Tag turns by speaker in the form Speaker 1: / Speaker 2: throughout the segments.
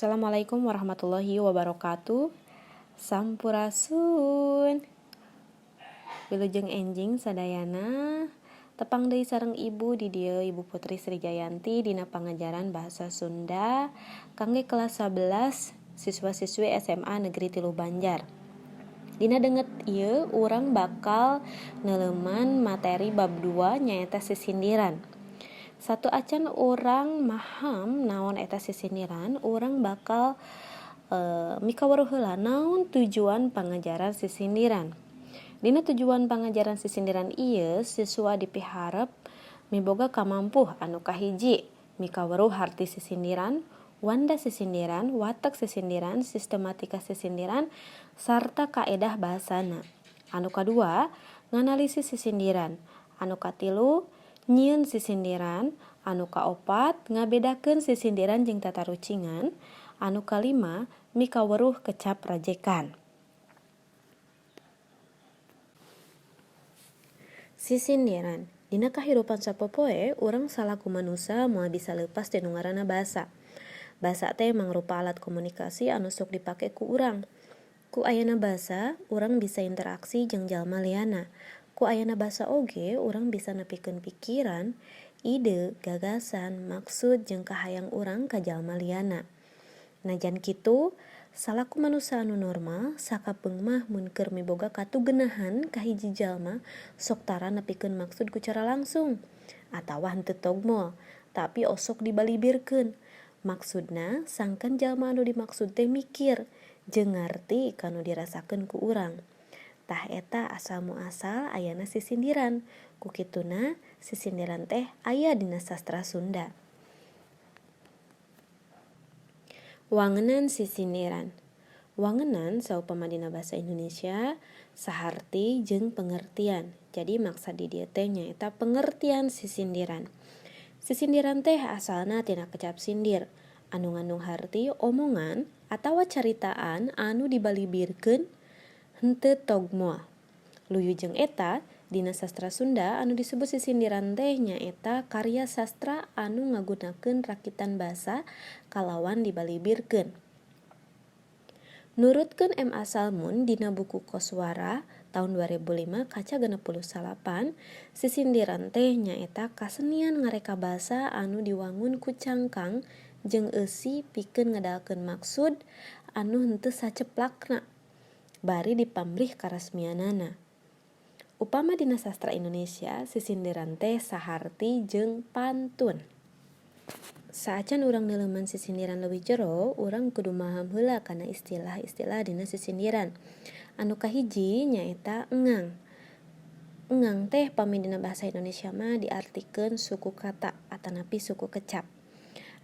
Speaker 1: Assalamualaikum warahmatullahi wabarakatuh. Sampurasun. Wilujeng enjing sadayana tepang deui sareng ibu di dieu Ibu Putri Sri Jayanti dina pangajaran bahasa Sunda kangge kelas 11 siswa-siswi SMA Negeri 3 Banjar. Dina denget ieu urang bakal neuleman materi bab 2 nyaeta sisindiran. Satu acan orang maham naon eta sisindiran, orang bakal mikawaruh heula naon tujuan pangajaran sisindiran. Dina tujuan pangajaran sisindiran ieu siswa dipiharep miboga kamampuh anu kahiji mikawaruh harti sisindiran, wanda sisindiran, watak sisindiran, sistematika sisindiran, sarta kaedah bahasana. Anu kadua, nganalisis sisindiran. Anu katilu, nyieun sisindiran. Anu kaopat, ngabedakeun sisindiran jeung tatarucingan. Anu kalima, mikaweruh kecap rajekan. Sisindiran. Dina kahirupan sapopoe, urang salaku manusa moal bisa leupas ti nu ngaranna basa. Basa teh mangrupa alat komunikasi anu sok dipake ku urang. Ku ayana basa, urang bisa interaksi jeung jalma liana. Ku ayana basa oge, urang bisa nepikeun pikiran, ide, gagasan, maksud jeung kahayang urang ka jalma liana. Najan kitu, salaku manusia anu normal, sakapeung mah mun keur miboga katugenahan ka hiji jalma, sok tara nepikeun maksud ku cara langsung atawa henteu togmol, tapi osok dibalibirkeun. Maksudna sangkan jalma anu dimaksud teh mikir jeung ngarti kanu dirasakeun ku urang. Tah eta asal muasal ayana sisindiran. Ku kituna sisindiran teh aya dina sastra Sunda. Wangenan sisindiran. Wangenan saupama dina basa Indonesia saharti jeung pengertian. Jadi maksud di dieu teh nyaeta pengertian sisindiran. Sisindiran teh asalna tina kecap sindir anu ngandung harti omongan atawa caritaan anu dibalibirkeun henteu togmoal. Luyu jeung eta dina sastra Sunda anu disebut sisindiran teh nyaeta karya sastra anu ngagunakeun rakitan basa kalawan dibalibirkeun. Nurutkeun M. A. Salmun dina buku Koswara tahun 2005 kaca 68, sisindiran teh nyaeta kasenian ngareka basa anu diwangun ku cangkang jeung eusi pikeun ngedalkeun maksud anu henteu saceplakna bari dipamrih karesmianana. Upama dina sastra Indonesia, sisindiran teh saharti jeung pantun. Saacan urang neuleman sisindiran leuwih jero, urang kudu maham heula kana istilah-istilah dina sisindiran. Anu kahiji nyaeta engang. Engang teh pami dina bahasa Indonesia mah diartikeun suku kata atanapi suku kecap.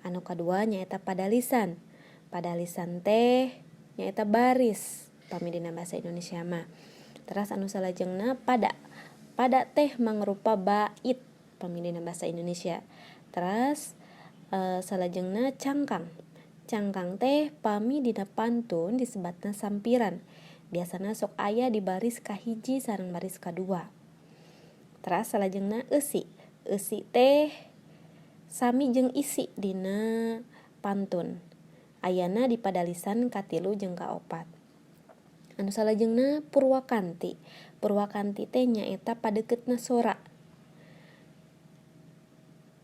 Speaker 1: Anu kadua nyaeta padalisan. Padalisan teh nyaeta baris pami dina bahasa Indonesia mah. Teras anu salajengna pada. Pada teh mangrupa bait pami dina bahasa Indonesia. Teras salajengna cangkang. Cangkang teh pami dina pantun disebatna sampiran. Biasana sok aya di baris kahiji sareng baris kadua. Teras salajengna eusi. Eusi teh sami jeung isi dina pantun. Ayana di padalisan katilu jeung kaopat. Anu salajengna purwakanti. Purwakanti teh nyaeta padeuketna sora.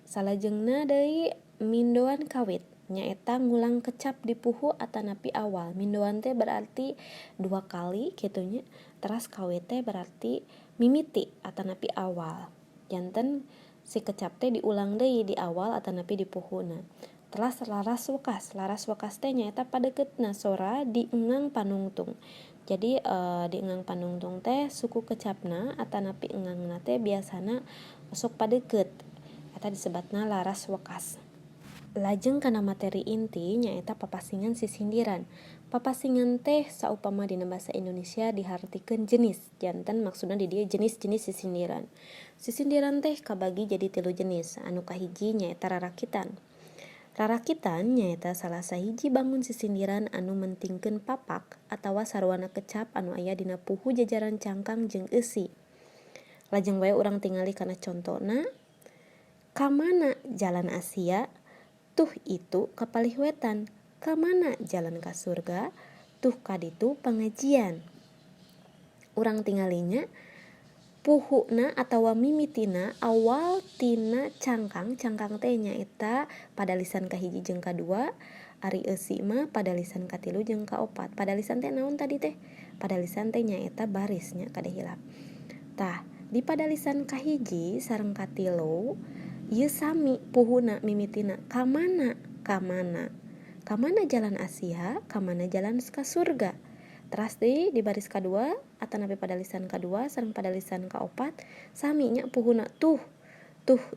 Speaker 1: Salajengna deui mindoan kawit. Nyaeta ngulang kecap di puhu atanapi awal. Mindoan teh berarti 2 kali kitu nya. Teras kawit teh berarti mimiti atanapi awal. Janten si kecap teh diulang deui di awal atanapi di puhuna. Teras laras wekas. Laras wekas teh nyaeta padeuketna sora di engang panungtung. Jadi di engang panungtung teh suku kecapna atanapi engangna teh biasana sok padeukeut. Eta disebatna laras wekas. Lajeng kana materi inti nyaeta papasingan sisindiran. Papasingan teh saupama dina bahasa Indonesia dihartikeun jenis. Janten maksudna di dieu jenis-jenis sisindiran. Sisindiran teh kabagi jadi 3 jenis. Anu kahiji nyaeta rarakitan. Rarakitan nyaeta salah sahiji bangun sisindiran anu mentingkeun papak atawa sarwana kecap anu aya dina puhu jajaran cangkang jeung eusi. Lajeng wae urang tingali kana contona. Kamana jalan Asia? Tuh itu kapalih wetan. Kamana jalan ka surga? Tuh kaditu pangajian. Urang tinggalinya puhuna atawa mimitina awal tina cangkang teh nyaeta padalisan kahiji jeung kadua, ari eusi mah padalisan katilu jeung kaopat. Padalisan teh naon tadi teh? Padalisan teh nyaeta barisnya kada hilap. Tah, di padalisan kahiji sareng katilu ieu sami puhuna mimitina kamana? Kamana jalan Asia, kamana jalan ka surga. Teras deui di baris kadua atanapi padalisan kadua sareng padalisan kaopat saminya puhuna tuh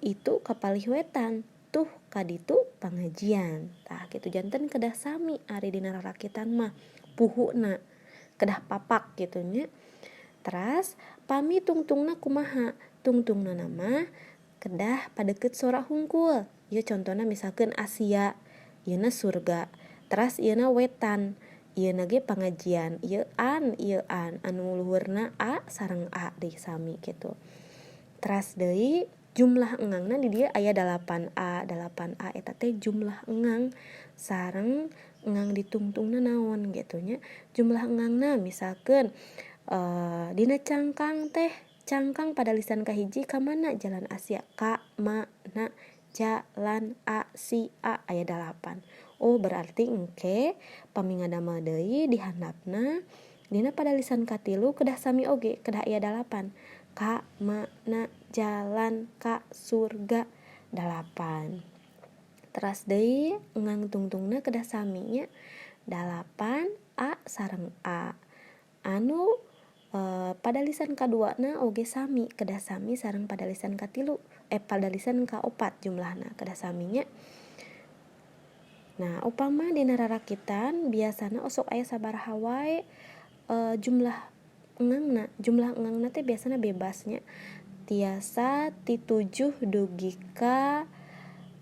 Speaker 1: itu kapalih wetan, tuh kaditu pangajian. Tah kitu janten kedah sami ari dina rarakitan mah puhuna kedah papak kitu nya. Teras pami tungtungna kumaha? Tungtungna nama kedah padeukeut sora hungkul. Ieu contona misalkeun Asia, ieuna surga. Teras ieuna wetan, ieuna ge pangajian. Ieu an anu luhurna A sareng A deui sami kitu. Teras deui jumlah engangna di dieu aya 8A eta teh jumlah engang sareng engang ditungtungna naon gitu nya. Jumlah engangna misalkeun dina cangkang padalisan kahiji kamana jalan Asia? Ka mana jalan Asia aya 8. Oh berarti engke pami ngadamel deui di handapna dina padalisan katilu kedah sami oge kedah aya 8. Ka mana jalan ka surga 8. Teras deui engang tungtungna kedah sami nya 8A sareng A. Anu padalisan kaduana oge sami kedah sami sareng padalisan katilu padalisan kaopat jumlahna kedah sami nya. Nah upama dina rarakitan biasana osok aya sabaraha wae jumlah engangna teh biasana bebasnya tiasa ti 7 dugi ka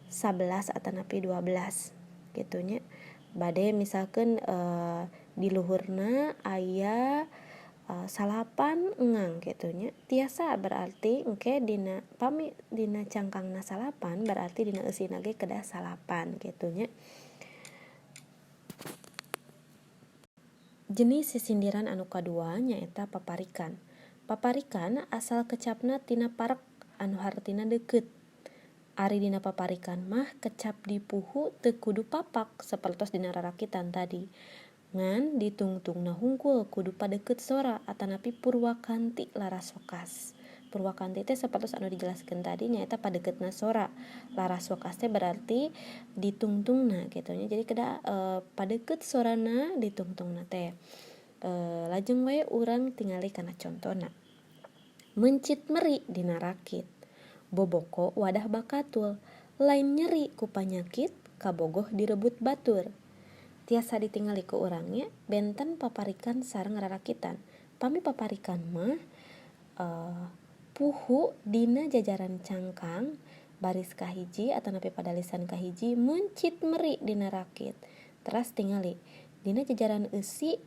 Speaker 1: 11 atanapi 12 gitu nya. Bade misalkeun di luhurna aya salapan engang gitu nya. Tiasa berarti engke dina pami dina cangkangna salapan berarti dina eusina ge kedah salapan gitu nya. Jenis sisindiran anu kadua nyaeta paparikan. Paparikan asal kecapna tina parek anu hartina deukeut. Ari dina paparikan mah kecap di puhu teu kudu papak sapertos dina rarakitan tadi. Ngan ditungtungna hungkul kudu padeukeut sora atanapi purwakanti laras wekas. Purwakanti teh sapertos anu dijelaskeun tadi nyaeta padeukeutna sora. Laras wekas teh berarti ditungtungna kitu nya. Jadi kedah padeukeut sorana ditungtungna teh. Lajeng wae urang tingali kana contona. Mencit meri dina rakit. Boboko wadah bakatul. Lain nyeri ku panyakit kabogoh direbut batur. Tiasa ditingali ku urangnya benten paparikan sareng rarakitan. Pami paparikan mah puhu dina jajaran cangkang baris kahiji atanapi padalisan kahiji mencit meri dina rakit. Teras tingali dina jajaran eusi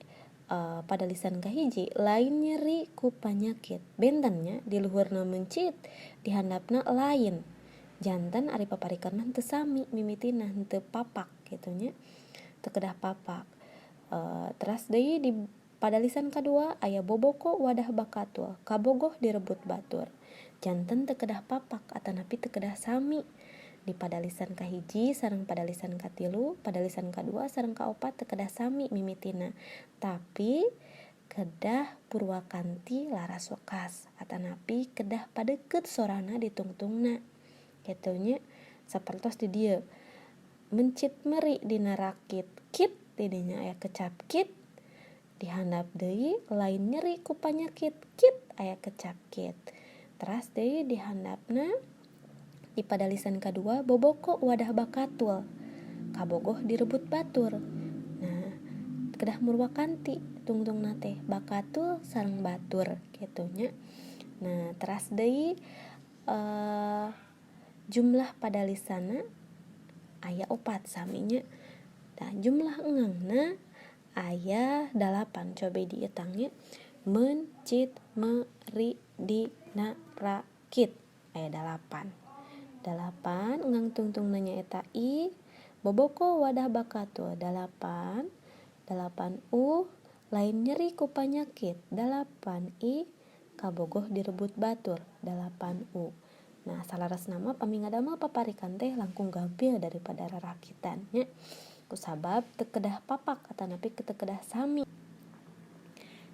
Speaker 1: padalisan kahiji lain nyeri ku panyakit. Bentennya di luhurna mencit di handapna lain. Janten ari paparikan mah teu sami mimitina teu papak kitu nya. Teu kedah papak. Teras deui di padalisan kadua aya boboko wadah bakatul. Kabogoh direbut batur. Janten teu kedah papak atanapi teu kedah sami. Di padalisan kahiji sareng padalisan katilu, padalisan kadua sareng kaopat teu kedah sami mimitina. Tapi kedah purwakanti laras wekas atanapi kedah padeukeut sorana ditungtungna. Kitu nya sapertos di dieu. Mencit meri dina rakit. Kit di dinya aya kecap kit. Dihandap deui lain nyeri ku panyakit. Kit aya kecap kit. Teras deui dihandapna di padalisan kadua boboko wadah bakatul. Kabogoh direbut batur. Nah, kedah murwakanti tungtungna teh bakatul sareng batur kitu nya. Nah, teras deui jumlah padalisana aya 4 saminya. Nah, jumlah engangna aya 8. Coba dietangnya mencit meri dina rakit aya 8 engang tungtungna nyaeta I, boboko wadah bakatul 8 lain nyeri ku panyakit 8 kabogoh direbut batur 8 Nah salaras nama pamingadama paparikan teh langkung gampil daripada rarakitan nya kusabab teu kedah papak atanapi teu kedah sami.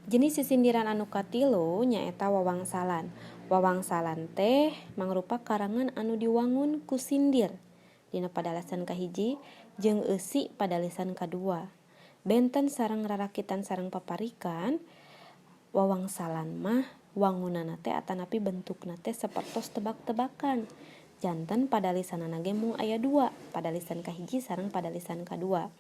Speaker 1: Jenis sisindiran anu katilu nyaeta wawangsalan. Wawangsalan teh mangrupa karangan anu diwangun ku sindir dina padalesan kahiji jeung eusi padalesan kadua. Benten sareng rarakitan sareng paparikan wawangsalan mah wangunana teh atanapi bentukna teh sapertos tebak-tebakan. Janten padalisanana ge mung aya 2, padalisan kahiji sareng padalisan kadua.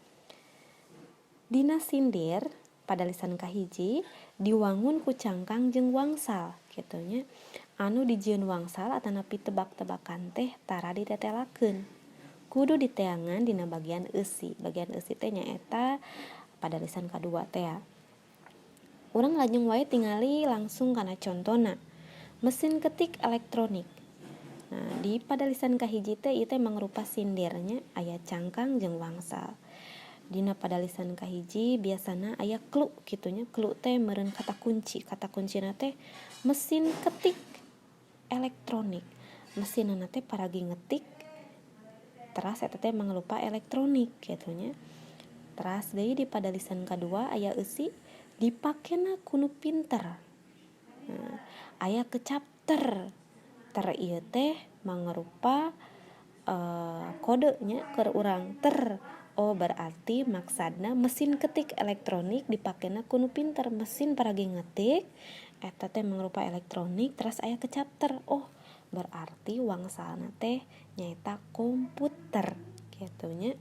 Speaker 1: Dina sindir padalisan kahiji diwangun ku cangkang jeung wangsal kitu nya. Anu dijieun wangsal atanapi tebak-tebakan teh tara ditetelakeun. Kudu diteangan dina bagian eusi. Bagian eusi teh nyaeta padalisan kadua teh. Urang lajeng wae tingali langsung kana contona. Mesin ketik elektronik. Nah, di padalisan kahiji teh ieu teh mangrupa sindirnya aya cangkang jeung wangsal. Dina padalisan kahiji biasana aya clue kitu nya. Clue teh meureun kata kunci. Kata kuncina teh mesin ketik elektronik. Mesinna teh paragi ngetik. Teras eta teh mangrupa elektronik kitu nya. Teras deui di padalisan kadua aya eusi dipakena kunu pinter. Nah, aya kecapter. Ter ieu teh mangrupa kode nya keur urang ter. Oh berarti maksadna mesin ketik elektronik dipakena kunu pinter. Mesin paragi ngetik eta teh mangrupa elektronik terus aya kecapter. Oh berarti wangsalna teh nyaeta komputer kitu nya.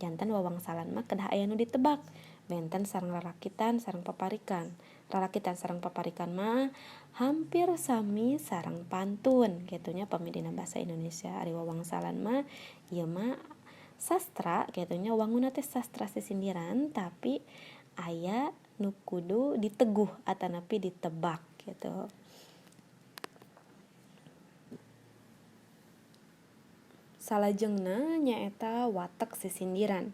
Speaker 1: Janten wawangsalan mah kedah aya nu ditebak. Benten sareng rarakitan sareng paparikan. Rarakitan sareng paparikan mah hampir sami sareng pantun kitu nya pami dina basa Indonesia. Ari wawangsalan mah ieu mah sastra kitu nya wangunna teh sastra sisindiran tapi aya nu kudu diteguh atanapi ditebak gitu. Salajengna nyaeta watek sisindiran.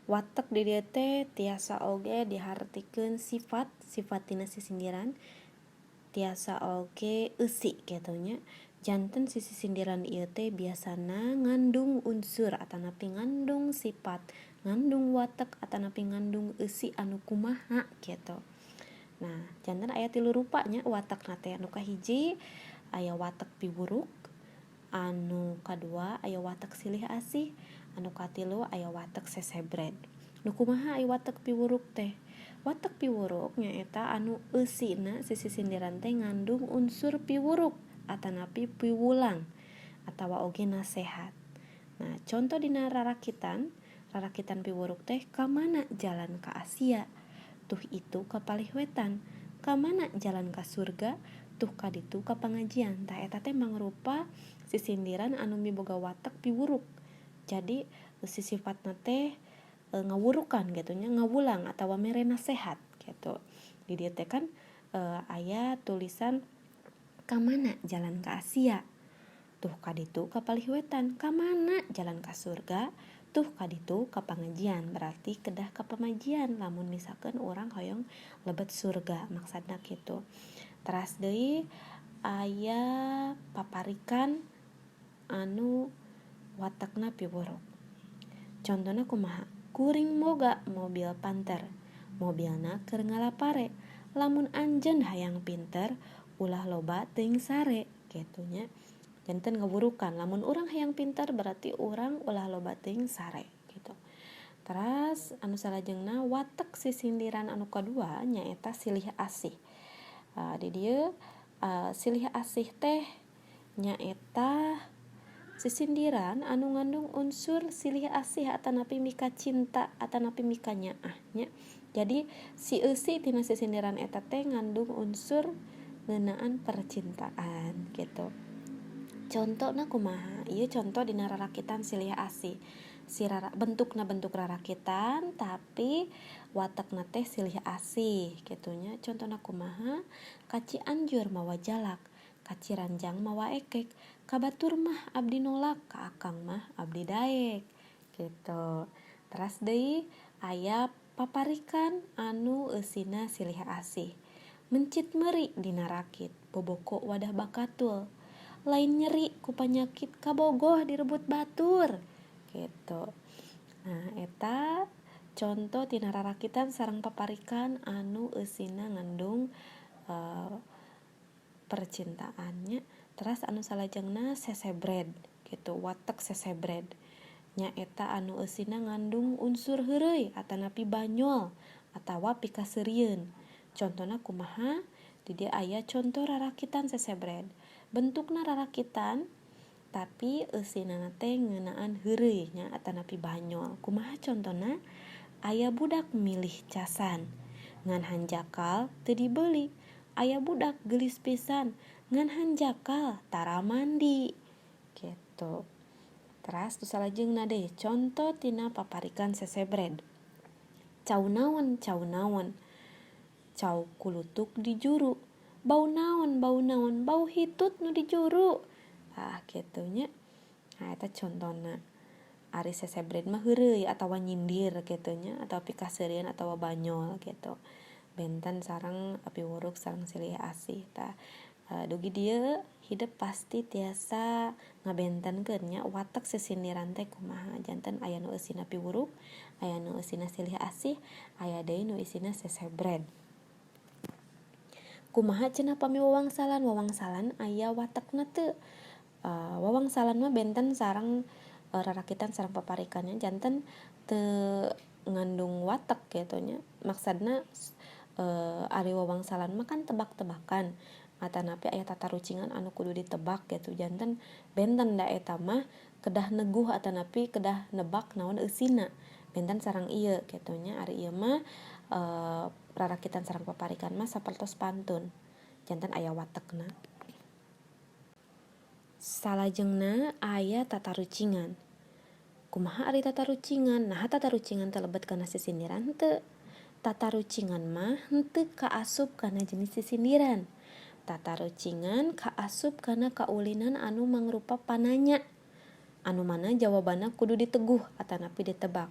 Speaker 1: Watek di dieu teh tiasa oge dihartikeun sifat tina sisindiran, tiasa oge eusi kitu nya. Janten si sisindiran ieu teh biasana ngandung unsur atanapi ngandung sifat, ngandung watek atanapi ngandung eusi anu kumaha kitu. Nah, janten aya 3 rupa nya watekna teh. Anu kahiji aya watek piwuruk, anu kadua aya watek silih asih, anu katilu aya watek sesebred. Nu kumaha aya watek piwuruk teh? Watek piwuruk nyaeta anu eusina si sisindiran teh ngandung unsur piwuruk atanapi piwulang atawa oge nasehat. Nah, contoh dina rarakitan piwuruk teh kamana jalan ka Asia? Tuh itu ka palihwetan. Kamana jalan ka surga? Tuh kaditu ka pangajian. Tah eta teh mangrupa sisindiran anu miboga watek piwuruk. Jadi si sifatna teh ngawurukan gitu nya, ngawulang atawa mere nasehat gitu. Di dieu teh kan aya tulisan kamana jalan ka Asia? Tuh kaditu ka palihwetan. Kamana jalan ka surga? Tuh kaditu ka pangajian. Berarti kedah ka pamajian lamun misalkan orang hoyong lebet surga maksudna kitu. Teras deui aya paparikan anu watekna piwuruk. Contona kumaha? Kuring moga mobil panter. Mobilna keur ngalapare. Lamun anjeun hayang pinter, ulah loba teuing sare kitu nya. Janten ngawurukan. Lamun urang hayang pinter berarti urang ulah loba teuing sare gitu. Teras anu salajengna watek sisindiran anu kadua nyaeta silih asih. Di dieu silih asih teh nyaeta sisindiran anu ngandung unsur silih asih atanapi mika cinta atanapi mika nyaah nya. Jadi si eusi tina sisindiran eta teh ngandung unsur ngeunaan percintaan gitu. Contona kumaha? Ieu contoh dina rarakitan silih asih. Bentukna bentuk rarakitan tapi watekna teh silih asih kitu nya. Contona kumaha? Kaci anjur mawa jalak, kaci ranjang mawa ekek, ka batur mah abdi nolak, ka akang mah abdi daek gitu. Teras deui aya paparikan anu eusina silih asih. Mencit meri dina rakit, boboko wadah bakatul. Lain nyeri ku panyakit kabogoh direbut batur. Gitu. Nah, eta contoh tina rarakitan sareng paparikan anu eusina ngandung percintaannya. Teras anu salajengna sesebred gitu, watek sesebred nya eta anu eusina ngandung unsur heureuy atanapi banyol atawa pikaseurieun. Contona kumaha? Di dieu aya contoh rarakitan sesebred. Bentukna rarakitan tapi eusinana teh ngeunaan heureuy nya atanapi banyol. Kumaha contona? Aya budak milih casan ngan hanjakal teu dibeli. Aya budak geulis pisan ngan hanjakal tara mandi. Gitu. Teras tu salajengna deui contoh tina paparikan sesebred. Cau naon? Cau kulutuk di juru. Bau naon? Bau hitut nu di juru. Kitu nya. Nah eta contona. Ari sesebred mah heureuy atawa nyindir kitu nya, atawa pikaseurieun atawa banyol gitu. Benten sareng api wuruk sareng silih asih tah. Dugi dieu hidup pasti tiasa ngabentenkeun nya watek sesindiran teh kumaha. Janten aya nu eusina piwuruk, aya nu eusina silih asih, aya deui nu eusina sesebred. Kumaha cenah pami wawangsalan aya watekna teu. Wawangsalan mah benten sareng rarakitan sareng paparikannya janten teu ngandung watek gitu nya. Maksudna ari wawangsalan mah kan tebak-tebakan. Atanapi aya tatarucingan anu kudu ditebak gitu. Janten benten da eta mah kedah neguh atanapi kedah nebak naon eusina. Benten sareng ieu gitu nya. Ari ieu mah rarakitan sareng paparikan mah sapertos pantun. Janten aya watekna. Salajengna aya tatarucingan. Kumaha ari tatarucingan? Nah, tatarucingan teh lebet kana sisindiran teu? Tatarucingan mah henteu kaasup kana jenis sisindiran. Tatarucingan kaasup kana kaulinan anu mangrupa pananya. Anu mana jawabanna kudu diteguh atanapi ditebak.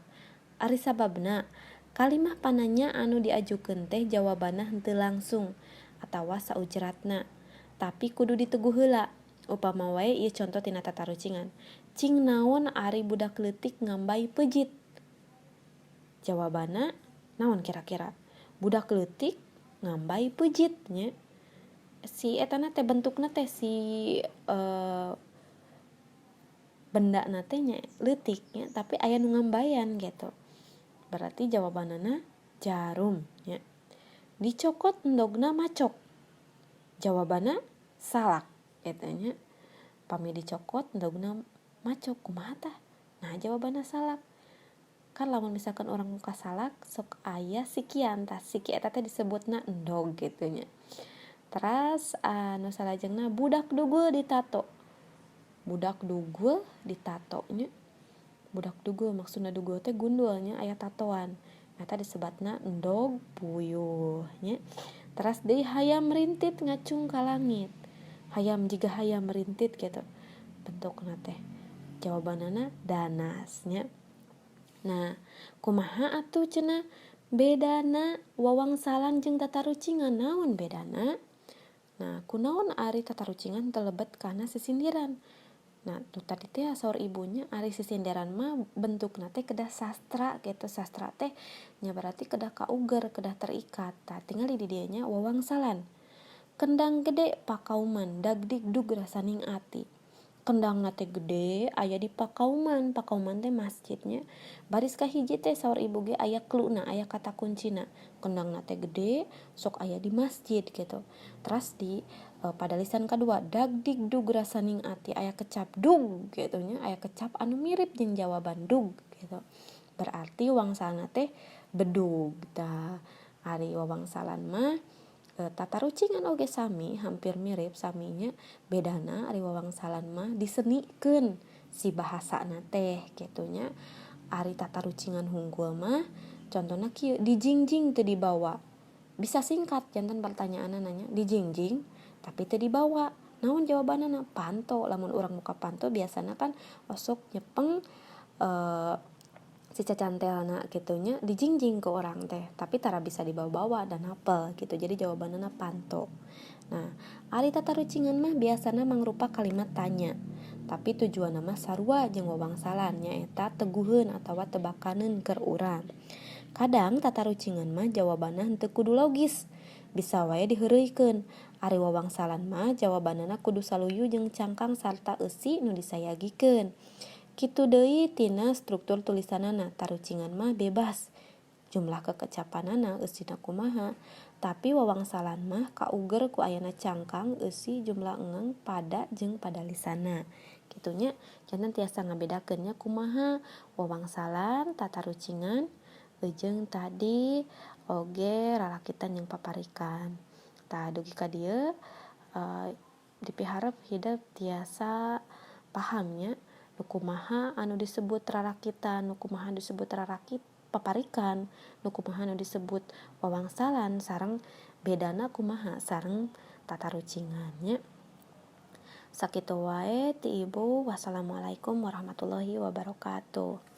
Speaker 1: Ari sababna, kalimah pananya anu diajukeun teh jawabanna henteu langsung atawa saujratna, tapi kudu diteguh heula. Upama wae ieu contoh tina tatarucingan. Cing naon ari budak leutik ngambai peujit? Jawabanna naon kira-kira? Budak leutik ngambai peujit nya. Si etana teh bentukna teh si benda na teh nya leutik nya, tapi aya nu ngambayan gitu. Berarti jawabanana jarum nya. Dicokot endogna macok. Jawabanna salak eta nya. Pami dicokot endogna macok kumaha tah? Nah, jawabanna salak. Kan lamun misalkan orang muka salak sok aya sikian tah. Siki eta teh disebutna endog gitu nya. Teras anu salajengna budak dugul ditato. Budak dugul ditato nya. Budak dugul maksudna dugul teh gundul nya aya tatoan. Eta disebutna endog puyuh nya. Teras deui hayam rintit ngacung ka langit. Hayam jiga hayam rintit gitu. Bentukna teh. Jawabanana danas nya. Nah, kumaha atuh cenah bedana wawangsalan jeung tatarucingan? Naon bedana? Nah, kunaon ari tatarucingan telebet kana sisindiran. Nah, tuh tadi teh saur ibunya ari sisindiran mah bentukna teh kedah sastra gitu. Sastra teh nya berarti kedah kauger, kedah terikat. Tah tinggal di dieu nya wawangsalan. Kendang gede pakauman, dagdikdug rasaning ati. Kendang teh gede aya di pakauman. Pakauman teh masjidnya. Baris kahiji teh saur ibu ge aya kluna, aya kata kuncina. Kendang teh gede sok aya di masjid gitu. Terus di pada lisan kedua dagdikdug rasaning ati aya kecap dug gitu nya, aya kecap anu mirip jeung jawaban dug gitu. Berarti wangsalna teh bedug tah. Ari wawangsalan mah tatarucingan oge sami, hampir mirip saminya. Bedana ari wawangsalan mah disenikeun si bahasana teh kitu nya. Ari tatarucingan hunggul mah contohna kieu dijingjing teu dibawa. Bisa singkat janten pertanyaanna nanya dijingjing tapi teu dibawa. Naon jawabanana? Panto. Lamun urang muka panto biasana kan osok nyepeng si cacantelna gitunya dijingjing ke orang teh, tapi tara bisa dibawa-bawa dan hafal gitu. Jadi jawabannya panto. Nah, ari tatarucingan mah biasana mangrupa kalimat tanya. Tapi tujuan mah sarua jeung wawangsalan nyaeta teguheun atawa tebakaneun keur urang. Kadang tatarucingan mah jawabanna henteu kudu logis. Bisa wae diheureuikeun. Ari wawangsalan mah jawabanana kudu saluyu jeung cangkang sarta eusi nu disayagikeun. Kitu deui tina struktur tulisanana. Tarucingan mah bebas. Jumlah kekecapanana eusina kumaha, tapi wawangsalan mah kauger ku ayana cangkang eusi jumlah engang pada jeung pada lisanna. Kitunya janten tiasa ngabedakeunnya kumaha wawangsalan, tatarucingan, jeung tadi oge rarakitan yang paparikan. Tah dugi ka dieu dipiharep hidup tiasa pahamnya nu kumaha anu disebut rarakitan, nu kumaha disebut rarakit paparikan, nu kumaha nu disebut wawangsalan sareng bedana kumaha sareng tatarucingan nya. Sakitu wae ti Ibu. Wassalamualaikum warahmatullahi wabarakatuh.